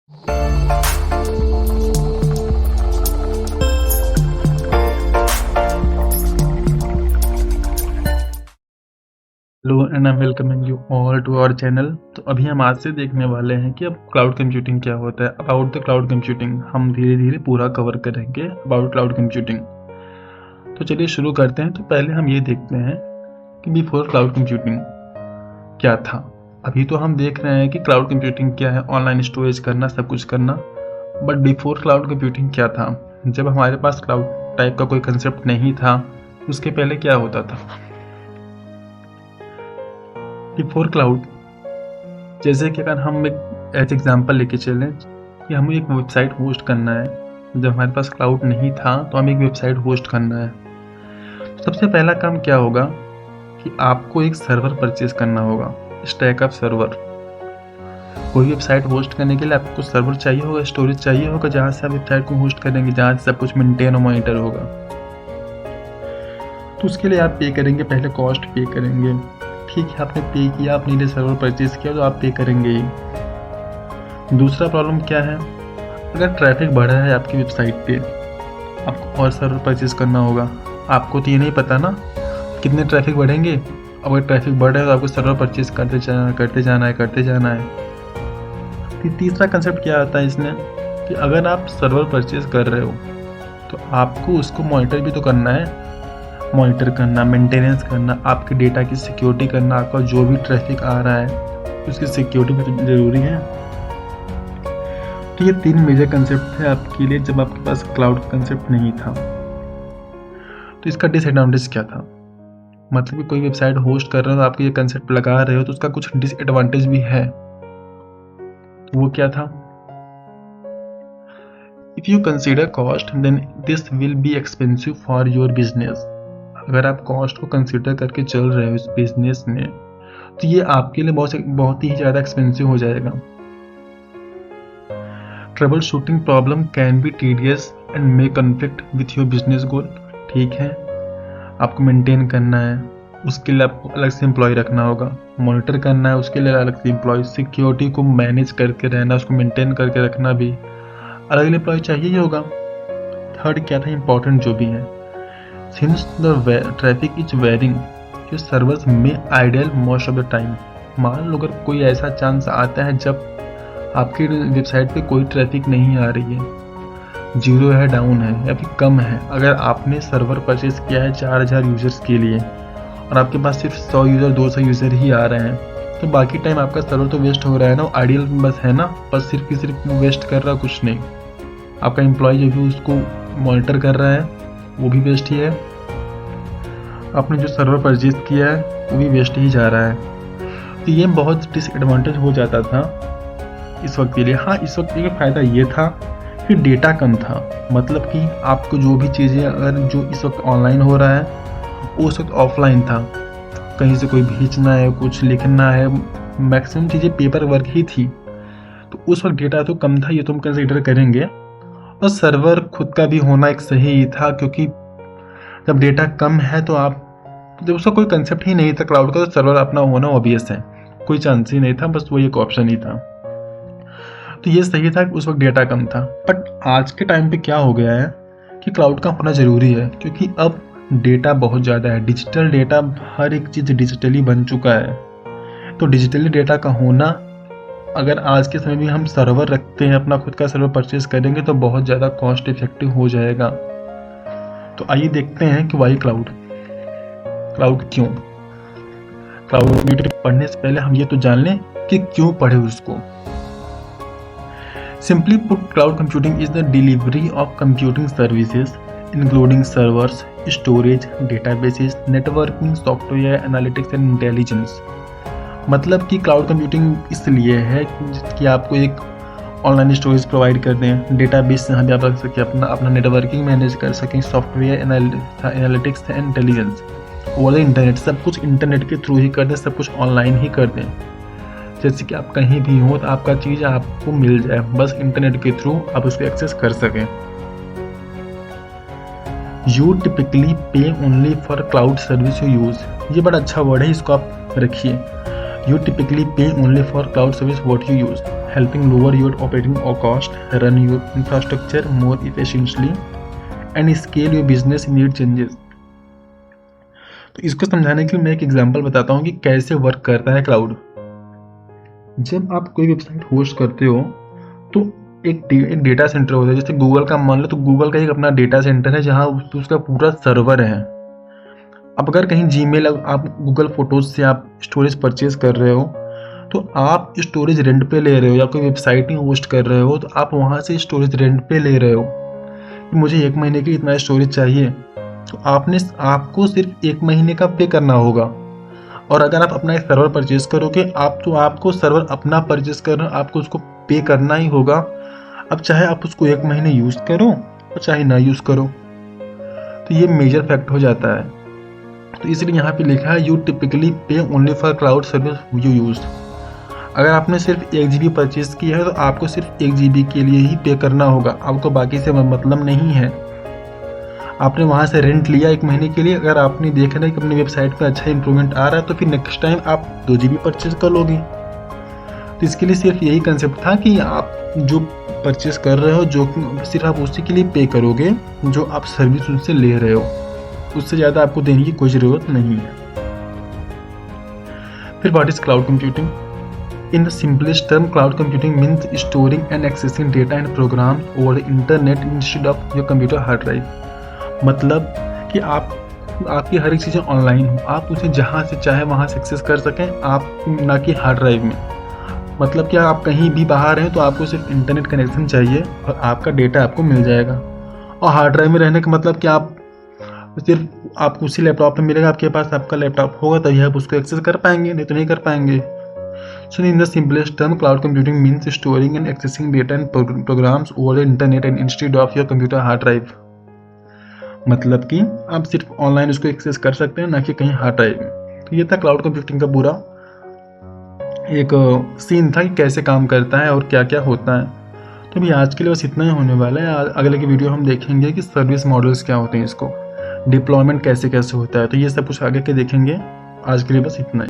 Hello and I am welcoming you all to our channel. तो अभी हम आज से देखने वाले हैं कि अब क्लाउड कंप्यूटिंग क्या होता है। अबाउट द क्लाउड कंप्यूटिंग हम धीरे धीरे पूरा कवर करेंगे अबाउट क्लाउड कंप्यूटिंग। तो चलिए शुरू करते हैं। तो पहले हम ये देखते हैं कि बिफोर क्लाउड कंप्यूटिंग क्या था। अभी तो हम देख रहे हैं कि क्लाउड कंप्यूटिंग क्या है, ऑनलाइन स्टोरेज करना, सब कुछ करना। बट बिफोर क्लाउड कंप्यूटिंग क्या था, जब हमारे पास क्लाउड टाइप का कोई कंसेप्ट नहीं था, उसके पहले क्या होता था। बिफोर क्लाउड, जैसे कि अगर हम एक एज एग्जांपल लेके चलें कि हमें एक वेबसाइट होस्ट करना है। जब हमारे पास क्लाउड नहीं था तो हमें एक वेबसाइट होस्ट करना है। तो सबसे पहला काम क्या होगा कि आपको एक सर्वर परचेज करना होगा, स्टैक ऑफ सर्वर। कोई वेबसाइट होस्ट करने के लिए आपको सर्वर चाहिए होगा, स्टोरेज चाहिए होगा, जहाँ से आप वेबसाइट को होस्ट करेंगे, जहाँ से सब कुछ मेंटेन और मॉनिटर होगा। तो उसके लिए आप पे करेंगे, पहले कॉस्ट पे करेंगे। ठीक है, आपने पे किया, अपने लिए सर्वर परचेज किया तो आप पे करेंगे ही। दूसरा प्रॉब्लम क्या है, अगर ट्रैफिक बढ़ा है आपकी वेबसाइट पे, आपको और सर्वर परचेज करना होगा। आपको तो ये नहीं पता ना कितने ट्रैफिक बढ़ेंगे। अगर ट्रैफिक बढ़ रहा है तो आपको सर्वर परचेज करते जाना है। फिर तीसरा कंसेप्ट क्या आता है इसमें कि अगर आप सर्वर परचेज कर रहे हो तो आपको उसको मॉनिटर भी तो करना है। मॉनिटर करना, मेंटेनेंस करना, आपके डेटा की सिक्योरिटी करना, आपका जो भी ट्रैफिक आ रहा है उसकी सिक्योरिटी भी ज़रूरी है। तो ये तीन मेजर कंसेप्ट है आपके लिए जब आपके पास क्लाउड कंसेप्ट नहीं था। तो इसका डिसएडवांटेज क्या था, मतलब कि कोई वेबसाइट होस्ट कर रहे हो तो आप ये कंसेप्ट लगा रहे हो तो उसका कुछ डिसएडवांटेज भी है। वो क्या था, if you consider cost then this will be expensive for your business. अगर आप कॉस्ट को कंसिडर करके चल रहे हो इस बिजनेस में तो ये आपके लिए बहुत ही ज़्यादा एक्सपेंसिव हो जाएगा। Trouble shooting problem can be tedious and may conflict with your business गोल। ठीक है, आपको मेंटेन करना है, उसके लिए आपको अलग से एम्प्लॉय रखना होगा। मॉनिटर करना है, उसके लिए अलग से एम्प्लॉय। सिक्योरिटी को मैनेज करके रहना, उसको मेंटेन करके रखना भी अलग एम्प्लॉय चाहिए ही होगा। थर्ड क्या था इंपॉर्टेंट जो भी है, since the traffic is varying, your servers may idle most of the time। मान लो अगर कोई ऐसा चांस आता है जब आपकी वेबसाइट पे कोई ट्रैफिक नहीं आ रही है, जीरो है, डाउन है या फिर कम है। अगर आपने सर्वर परचेज किया है 4000 यूजर्स के लिए और आपके पास सिर्फ 100 यूज़र 200 यूज़र ही आ रहे हैं, तो बाकी टाइम आपका सर्वर तो वेस्ट हो रहा है ना, आइडियल बस है ना, बस सिर्फ की सिर्फ वेस्ट कर रहा, कुछ नहीं। आपका एम्प्लॉय जो भी उसको मॉनिटर कर रहा है वो भी वेस्ट ही है, आपने जो सर्वर परचेज किया है वो भी वेस्ट ही जा रहा है। तो ये बहुत डिसएडवांटेज हो जाता था इस वक्त के लिए। हाँ, इस वक्त का फ़ायदा ये था कि डेटा कम था, मतलब कि आपको जो भी चीज़ें अगर जो इस वक्त ऑनलाइन हो रहा है वो उस वक्त ऑफलाइन था। कहीं से कोई भेजना है, कुछ लिखना है, मैक्सिमम चीज़ें पेपर वर्क ही थी। तो उस वक्त डेटा तो कम था, ये तो हम कंसिडर करेंगे। और सर्वर खुद का भी होना एक सही ही था, क्योंकि जब डेटा कम है तो आप, जब उसका कोई कंसेप्ट ही नहीं था क्लाउड का, तो सर्वर अपना होना ऑब्वियस है, कोई चांस ही नहीं था, बस वो एक ऑप्शन ही था। तो ये सही था कि उस वक्त डेटा कम था। बट आज के टाइम पे क्या हो गया है कि क्लाउड का होना ज़रूरी है, क्योंकि अब डेटा बहुत ज़्यादा है, डिजिटल डेटा, हर एक चीज़ डिजिटली बन चुका है। तो डिजिटली डेटा का होना, अगर आज के समय में हम सर्वर रखते हैं, अपना खुद का सर्वर परचेज करेंगे तो बहुत ज़्यादा कॉस्ट इफेक्टिव हो जाएगा। तो आइए देखते हैं कि वाई क्लाउड क्यों। क्लाउड कंप्यूटिंग पढ़ने से पहले हम ये तो जान लें कि क्यों पढ़े उसको। Simply put, cloud computing is the delivery of computing services including servers, storage, databases, networking, software, analytics and intelligence. मतलब कि क्लाउड कंप्यूटिंग इसलिए है कि आपको एक ऑनलाइन स्टोरेज प्रोवाइड कर दें, डेटाबेस से भी आप रख सकें, अपना नेटवर्किंग मैनेज कर सकें, software, analytics and intelligence, over the internet, सब कुछ इंटरनेट के थ्रू ही कर दें, सब कुछ ऑनलाइन ही कर दें। जैसे कि आप कहीं भी हो तो आपका चीज़ आपको मिल जाए, बस इंटरनेट के थ्रू आप उसको एक्सेस कर सकें। यू टिपिकली पे only for cloud service you use. ये बड़ा अच्छा वर्ड है, इसको आप रखिए। You typically pay only for cloud service what you use, helping lower your operating cost, run your infrastructure more efficiently, and scale your business need changes. तो इसको समझाने के लिए मैं एक एग्जांपल बताता हूँ कि कैसे वर्क करता है क्लाउड। जब आप कोई वेबसाइट होस्ट करते हो तो एक डेटा सेंटर होता है, जैसे गूगल का मान लो, तो गूगल का एक अपना डेटा सेंटर है जहाँ उसका पूरा सर्वर है। अब अगर कहीं जीमेल आप गूगल फोटोज से आप स्टोरेज परचेज कर रहे हो तो आप स्टोरेज रेंट पे ले रहे हो, या कोई वेबसाइट ही होस्ट कर रहे हो तो आप वहाँ से स्टोरेज रेंट पे ले रहे हो कि मुझे 1 महीने के इतना स्टोरेज चाहिए, तो आपको सिर्फ 1 महीने का पे करना होगा। और अगर आप अपना एक सर्वर परचेज करोगे आपको सर्वर अपना परचेज करना, आपको उसको पे करना ही होगा। अब चाहे आप उसको 1 महीने यूज़ करो और चाहे ना यूज़ करो, तो ये मेजर फैक्ट हो जाता है। तो इसलिए यहाँ पे लिखा है यू टिपिकली पे only for cloud service you use. अगर आपने सिर्फ 1 GB परचेज किया है तो आपको सिर्फ 1 GB के लिए ही पे करना होगा, आपको बाकी से मतलब नहीं है। आपने वहाँ से रेंट लिया 1 महीने के लिए, अगर आपने देखा ना कि अपनी वेबसाइट पे अच्छा इंप्रूवमेंट आ रहा है तो फिर नेक्स्ट टाइम आप 2 GB परचेज कर लोगे। तो इसके लिए सिर्फ यही कंसेप्ट था कि आप जो परचेज कर रहे हो जो सिर्फ आप उसी के लिए पे करोगे जो आप सर्विस उनसे ले रहे हो, उससे ज़्यादा आपको देने की कोई ज़रूरत नहीं है। फिर what is cloud computing? In the simplest term, cloud computing means storing and accessing data and programs over the internet instead of your computer hard drive. मतलब कि आपकी हर एक चीज़ें ऑनलाइन हो, आप उसे जहाँ से चाहे वहाँ से एक्सेस कर सकें, आप ना कि हार्ड ड्राइव में। मतलब कि आप कहीं भी बाहर हैं तो आपको सिर्फ इंटरनेट कनेक्शन चाहिए और आपका डेटा आपको मिल जाएगा। और हार्ड ड्राइव में रहने का मतलब कि आप सिर्फ आपको उसी लैपटॉप में मिलेगा, आपके पास आपका लैपटॉप होगा तभी आप उसको एक्सेस कर पाएंगे, नहीं तो नहीं कर पाएंगे। So in the simplest term, cloud computing means storing and accessing data and programs over the internet and instead of your computer hard drive. मतलब कि आप सिर्फ ऑनलाइन उसको एक्सेस कर सकते हैं, ना कि कहीं हार्ड ड्राइव में। तो ये था क्लाउड कंप्यूटिंग का पूरा एक सीन था कि कैसे काम करता है और क्या क्या होता है। तो अभी आज के लिए बस इतना ही होने वाला है। अगले की वीडियो हम देखेंगे कि सर्विस मॉडल्स क्या होते हैं, इसको डिप्लॉयमेंट कैसे कैसे होता है, तो ये सब कुछ आगे के देखेंगे। आज के लिए बस इतना ही।